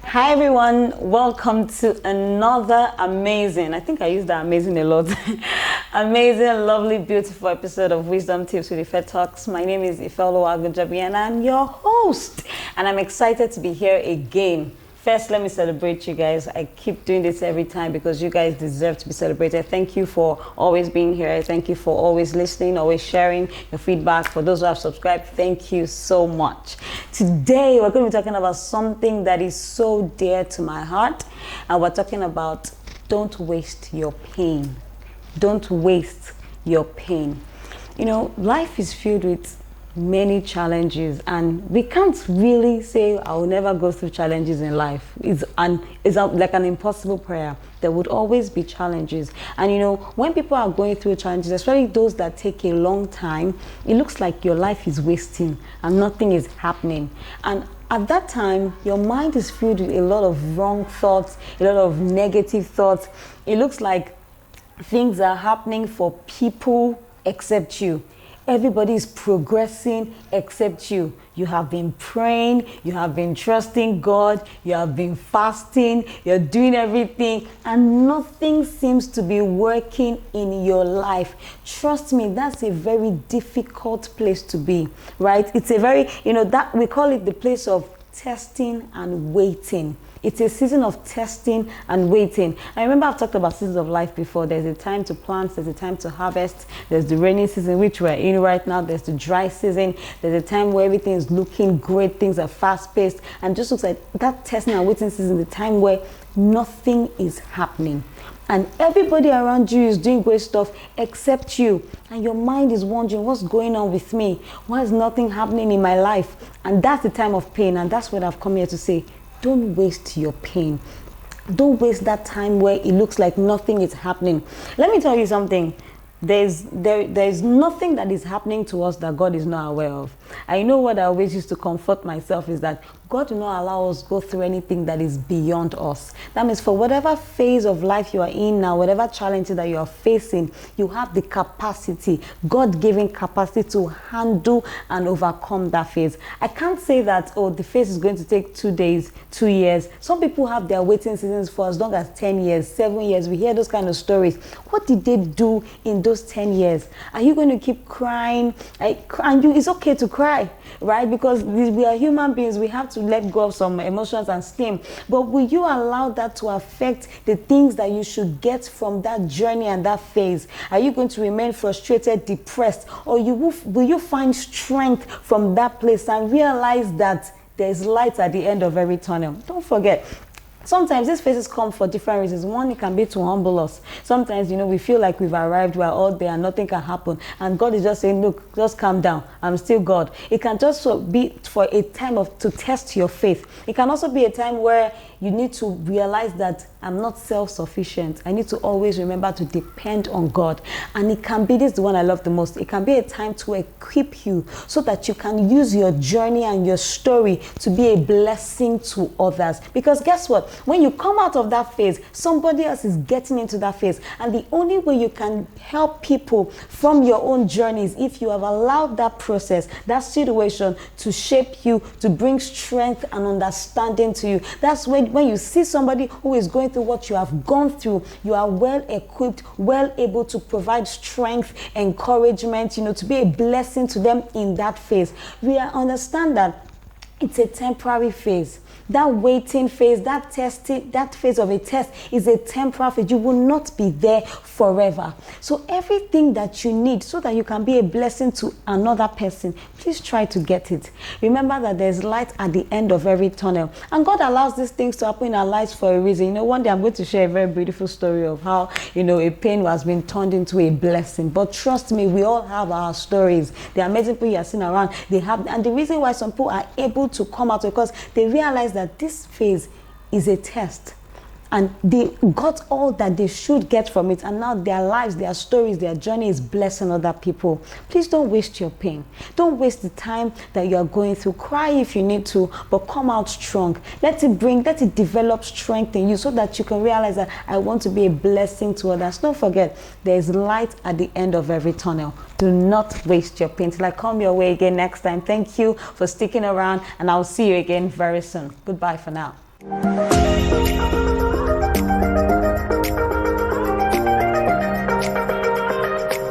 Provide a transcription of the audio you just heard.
Hi everyone, welcome to another amazing, I think I use that amazing a lot, amazing, lovely, beautiful episode of Wisdom Tips with Ife Talks. My name is Ife Oluwagunjobi and I'm your host, and I'm excited to be here again. First, let me celebrate you guys. I keep doing this every time because you guys deserve to be celebrated. Thank you for always being here. Thank you for always listening, always sharing your feedback. For those who have subscribed, thank you so much. Today, we're going to be talking about something that is so dear to my heart. And we're talking about don't waste your pain. Don't waste your pain. You know, life is filled with many challenges, and we can't really say I will never go through challenges in life. It's like an impossible prayer. There would always be challenges, and you know, when people are going through challenges, especially those that take a long time, it looks like your life is wasting and nothing is happening. And at that time, your mind is filled with a lot of wrong thoughts, a lot of negative thoughts. It looks like things are happening for people except you. Everybody is progressing except you. You have been praying, you have been trusting God, you have been fasting, you're doing everything, and nothing seems to be working in your life. Trust me, that's a very difficult place to be, right? It's a very, that we call it the place of testing and waiting. It's a season of testing and waiting. I remember I've talked about seasons of life before. There's a time to plant, there's a time to harvest, there's the rainy season, which we're in right now, there's the dry season, there's a time where everything is looking great, things are fast-paced, and just looks like that testing and waiting season, the time where nothing is happening. And everybody around you is doing great stuff except you. And your mind is wondering, what's going on with me? Why is nothing happening in my life? And that's the time of pain, and that's what I've come here to say. Don't waste your pain. Don't waste that time where it looks like nothing is happening. Let me tell you something. There's nothing that is happening to us that God is not aware of. I know what I always used to comfort myself is that God will not allow us to go through anything that is beyond us. That means for whatever phase of life you are in now, whatever challenge that you are facing, you have the capacity, God-given capacity to handle and overcome that phase. I can't say that, the phase is going to take 2 days, 2 years. Some people have their waiting seasons for as long as 10 years, 7 years. We hear those kind of stories. What did they do in those 10 years? Are you going to keep crying? It's okay to cry, right? Because we are human beings. We have to let go of some emotions and steam. But will you allow that to affect the things that you should get from that journey and that phase? Are you going to remain frustrated, depressed, or will you find strength from that place and realize that there's light at the end of every tunnel? Don't forget, sometimes these phases come for different reasons. One, it can be to humble us. Sometimes, we feel like we've arrived, we're all there and nothing can happen. And God is just saying, look, just calm down. I'm still God. It can just be for a time to test your faith. It can also be a time where you need to realize that I'm not self-sufficient. I need to always remember to depend on God. And it can be, this is the one I love the most, it can be a time to equip you so that you can use your journey and your story to be a blessing to others. Because guess what? When you come out of that phase, somebody else is getting into that phase. And the only way you can help people from your own journey is if you have allowed that process, that situation to shape you, to bring strength and understanding to you. That's when you see somebody who is going through what you have gone through, you are well equipped, well able to provide strength, encouragement, to be a blessing to them in that phase. We understand that it's a temporary phase. That waiting phase, that phase of a test is a temporary phase. You will not be there forever. So everything that you need so that you can be a blessing to another person, please try to get it. Remember that there's light at the end of every tunnel. And God allows these things to happen in our lives for a reason. One day I'm going to share a very beautiful story of how, a pain has been turned into a blessing. But trust me, we all have our stories. The amazing people you are seeing around, and the reason why some people are able to come out because they realize that this phase is a test. and they got all that they should get from it, and now their lives, their stories, their journey is blessing other people. Please don't waste your pain. Don't waste the time that you are going through. Cry if you need to, but come out strong. Let it develop strength in you so that you can realize that I want to be a blessing to others. Don't forget, there is light at the end of every tunnel. Do not waste your pain. Till I come your way again next time. Thank you for sticking around, and I'll see you again very soon. Goodbye for now.